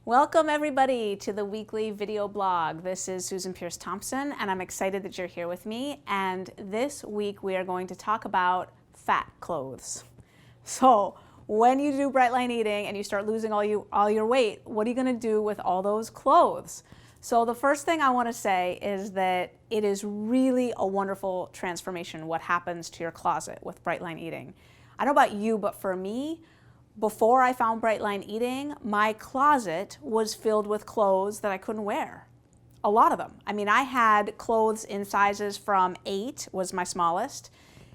Welcome everybody to the weekly video blog. This is Susan Pierce Thompson and I'm excited that you're here with me. And this week we are going to talk about fat clothes. So when you do bright line eating and you start losing all your weight, what are you going to do with all those clothes? So the first thing I want to say is that it is really a wonderful transformation what happens to your closet with bright line eating. I don't know about you, but for me, before I found bright line eating, my closet was filled with clothes that I couldn't wear. A lot of them. I mean, I had clothes in sizes from 8 was my smallest.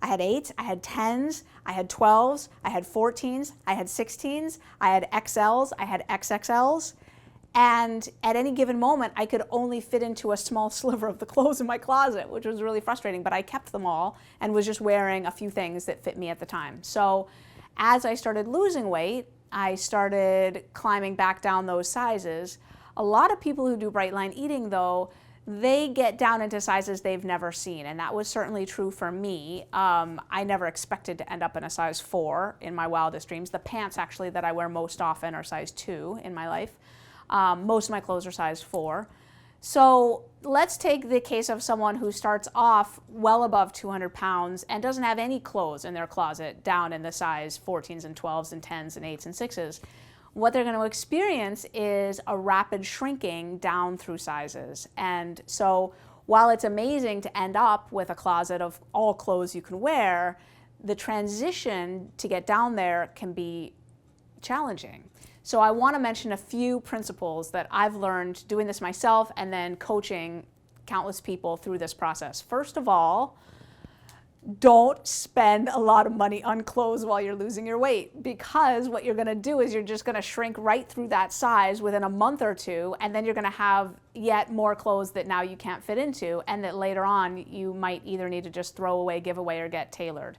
I had 8, I had 10s, I had 12s, I had 14s, I had 16s, I had XLs, I had XXLs. And at any given moment, I could only fit into a small sliver of the clothes in my closet, which was really frustrating, but I kept them all and was just wearing a few things that fit me at the time. So as I started losing weight, I started climbing back down those sizes. A lot of people who do bright line eating though, they get down into sizes they've never seen, and that was certainly true for me. I never expected to end up in a size 4 in my wildest dreams. The pants actually that I wear most often are size 2 in my life. Most of my clothes are size 4. So let's take the case of someone who starts off well above 200 pounds and doesn't have any clothes in their closet down in the size 14s and 12s and 10s and 8s and 6s. What they're going to experience is a rapid shrinking down through sizes. And so while it's amazing to end up with a closet of all clothes you can wear, the transition to get down there can be challenging. So I want to mention a few principles that I've learned doing this myself and then coaching countless people through this process. First of all, don't spend a lot of money on clothes while you're losing your weight, because what you're going to do is you're just going to shrink right through that size within a month or two, and then you're going to have yet more clothes that now you can't fit into, and that later on you might either need to just throw away, give away, or get tailored.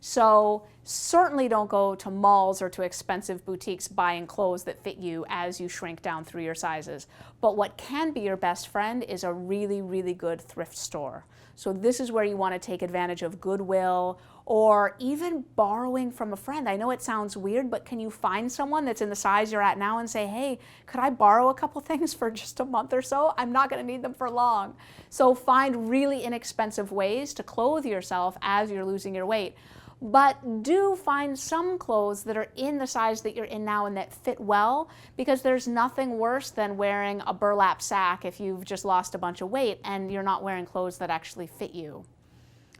So certainly don't go to malls or to expensive boutiques buying clothes that fit you as you shrink down through your sizes. But what can be your best friend is a really, really good thrift store. So this is where you want to take advantage of Goodwill or even borrowing from a friend. I know it sounds weird, but can you find someone that's in the size you're at now and say, hey, could I borrow a couple things for just a month or so? I'm not going to need them for long. So find really inexpensive ways to clothe yourself as you're losing your weight. But do find some clothes that are in the size that you're in now and that fit well, because there's nothing worse than wearing a burlap sack if you've just lost a bunch of weight and you're not wearing clothes that actually fit you.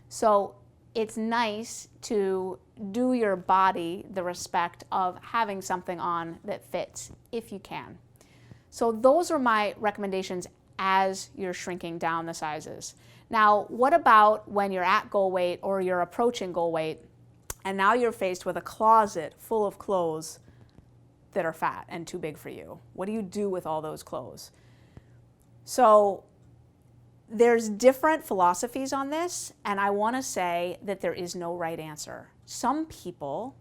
So it's nice to do your body the respect of having something on that fits if you can. So those are my recommendations as you're shrinking down the sizes. Now, what about when you're at goal weight or you're approaching goal weight, and now you're faced with a closet full of clothes that are fat and too big for you? What do you do with all those clothes? So there's different philosophies on this, and I want to say that there is no right answer. Some people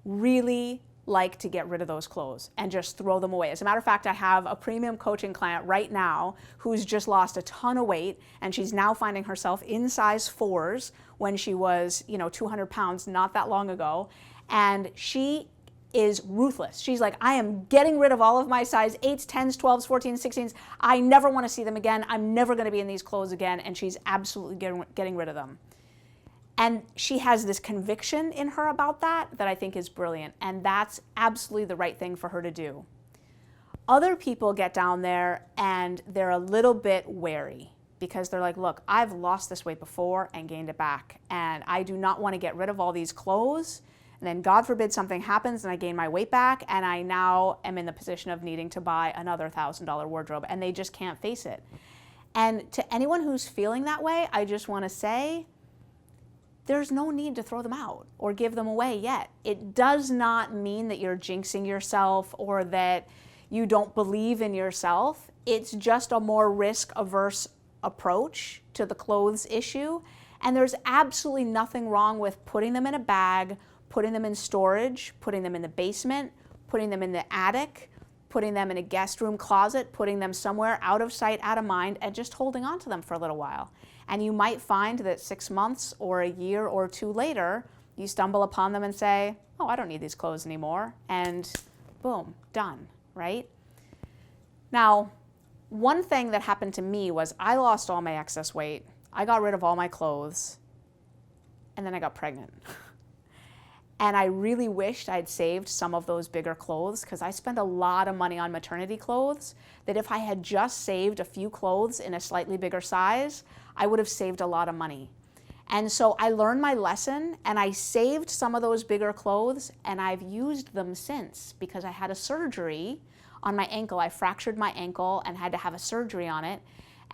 really like to get rid of those clothes and just throw them away. As a matter of fact, I have a premium coaching client right now who's just lost a ton of weight, and she's now finding herself in size 4s when she was, 200 pounds not that long ago. And she is ruthless. She's like, I am getting rid of all of my size 8s, 10s, 12s, 14s, 16s. I never want to see them again. I'm never going to be in these clothes again. And she's absolutely getting rid of them. And she has this conviction in her about that I think is brilliant. And that's absolutely the right thing for her to do. Other people get down there and they're a little bit wary because they're like, look, I've lost this weight before and gained it back. And I do not want to get rid of all these clothes. And then God forbid something happens and I gain my weight back and I now am in the position of needing to buy another $1,000 wardrobe, and they just can't face it. And to anyone who's feeling that way, I just want to say, there's no need to throw them out or give them away yet. It does not mean that you're jinxing yourself or that you don't believe in yourself. It's just a more risk-averse approach to the clothes issue. And there's absolutely nothing wrong with putting them in a bag, putting them in storage, putting them in the basement, putting them in the attic, putting them in a guest room closet, putting them somewhere out of sight, out of mind, and just holding on to them for a little while. And you might find that 6 months or a year or 2 later, you stumble upon them and say, oh, I don't need these clothes anymore. And boom, done, right? Now, one thing that happened to me was I lost all my excess weight. I got rid of all my clothes, and then I got pregnant. And I really wished I'd saved some of those bigger clothes, because I spent a lot of money on maternity clothes, that if I had just saved a few clothes in a slightly bigger size, I would have saved a lot of money. And so I learned my lesson, and I saved some of those bigger clothes, and I've used them since, because I had a surgery on my ankle. I fractured my ankle and had to have a surgery on it.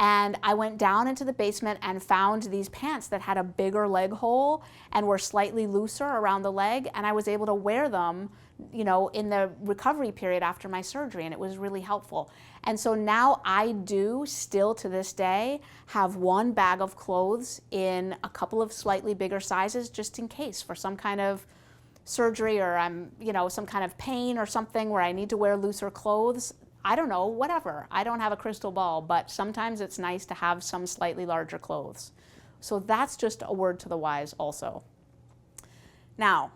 And I went down into the basement and found these pants that had a bigger leg hole and were slightly looser around the leg, and I was able to wear them, you know, in the recovery period after my surgery, and it was really helpful. And so now I do still to this day have one bag of clothes in a couple of slightly bigger sizes, just in case for some kind of surgery, or I'm, you know, some kind of pain or something where I need to wear looser clothes. I don't know, whatever. I don't have a crystal ball, but sometimes it's nice to have some slightly larger clothes. So that's just a word to the wise also. Now,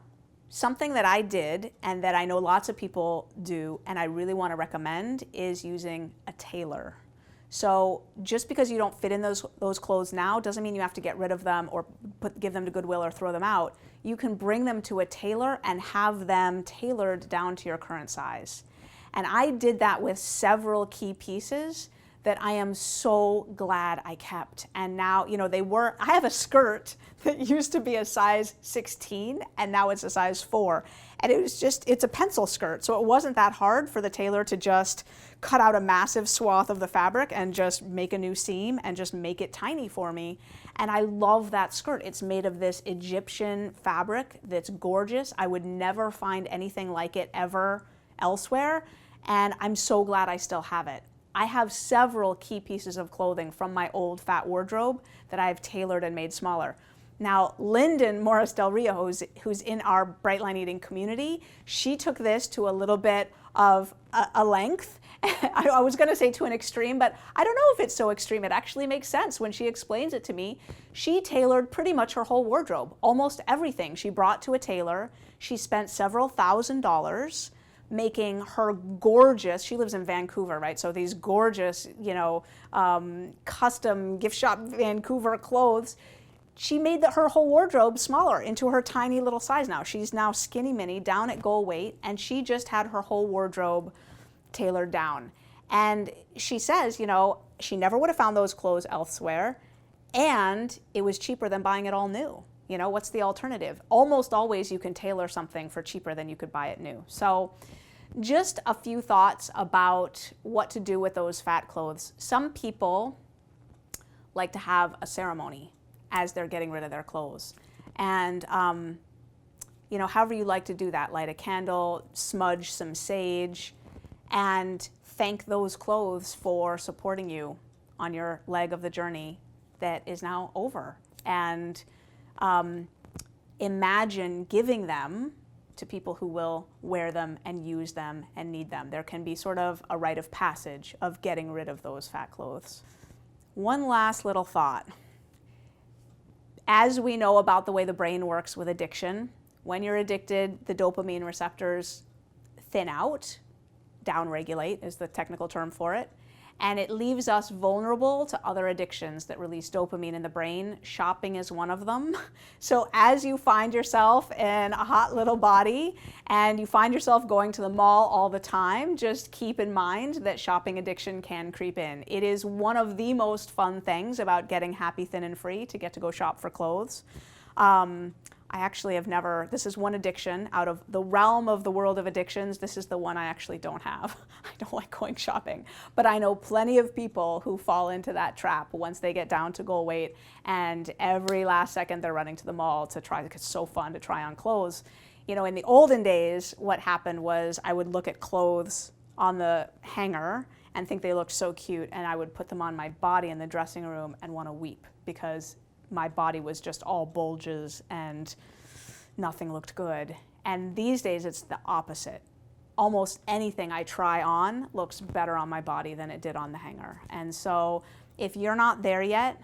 something that I did and that I know lots of people do and I really want to recommend is using a tailor. So just because you don't fit in those clothes now doesn't mean you have to get rid of them or give them to Goodwill or throw them out. You can bring them to a tailor and have them tailored down to your current size. And I did that with several key pieces that I am so glad I kept. And now, you know, I have a skirt that used to be a size 16 and now it's a size 4. And it's a pencil skirt. So it wasn't that hard for the tailor to just cut out a massive swath of the fabric and just make a new seam and just make it tiny for me. And I love that skirt. It's made of this Egyptian fabric that's gorgeous. I would never find anything like it ever elsewhere. And I'm so glad I still have it. I have several key pieces of clothing from my old fat wardrobe that I've tailored and made smaller. Now, Lyndon Morris Del Rio, who's in our Bright Line Eating community, she took this to a little bit of a length. I was going to say to an extreme, but I don't know if it's so extreme. It actually makes sense when she explains it to me. She tailored pretty much her whole wardrobe, almost everything she brought to a tailor. She spent several $1,000s making her gorgeous, she lives in Vancouver, right? So these gorgeous, you know, custom gift shop Vancouver clothes. She made her whole wardrobe smaller into her tiny little size now. She's now skinny mini, down at goal weight, and she just had her whole wardrobe tailored down. And she says, you know, she never would have found those clothes elsewhere, and it was cheaper than buying it all new. You know, what's the alternative? Almost always you can tailor something for cheaper than you could buy it new. So just a few thoughts about what to do with those fat clothes. Some people like to have a ceremony as they're getting rid of their clothes. And, you know, however you like to do that, light a candle, smudge some sage, and thank those clothes for supporting you on your leg of the journey that is now over. And imagine giving them to people who will wear them and use them and need them. There can be sort of a rite of passage of getting rid of those fat clothes. One last little thought. As we know about the way the brain works with addiction, when you're addicted, the dopamine receptors thin out, downregulate is the technical term for it, and it leaves us vulnerable to other addictions that release dopamine in the brain. Shopping is one of them. So as you find yourself in a hot little body and you find yourself going to the mall all the time, just keep in mind that shopping addiction can creep in. It is one of the most fun things about getting happy, thin, and free to get to go shop for clothes. I actually have never, this is one addiction out of the realm of the world of addictions, this is the one I actually don't have. I don't like going shopping, but I know plenty of people who fall into that trap once they get down to goal weight, and every last second they're running to the mall to try, it's so fun to try on clothes. You know, in the olden days, what happened was I would look at clothes on the hanger and think they looked so cute, and I would put them on my body in the dressing room and want to weep because my body was just all bulges and nothing looked good. And these days it's the opposite. Almost anything I try on looks better on my body than it did on the hanger. And so if you're not there yet,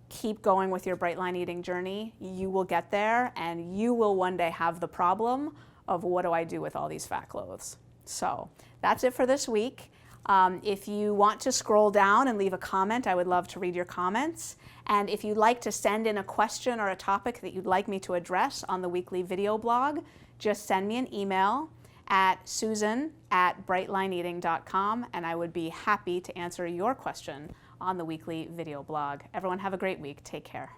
keep going with your Bright Line Eating journey. You will get there, and you will one day have the problem of what do I do with all these fat clothes. So that's it for this week. If you want to scroll down and leave a comment, I would love to read your comments. And if you'd like to send in a question or a topic that you'd like me to address on the weekly video blog, just send me an email at susan@brightlineeating.com, and I would be happy to answer your question on the weekly video blog. Everyone have a great week. Take care.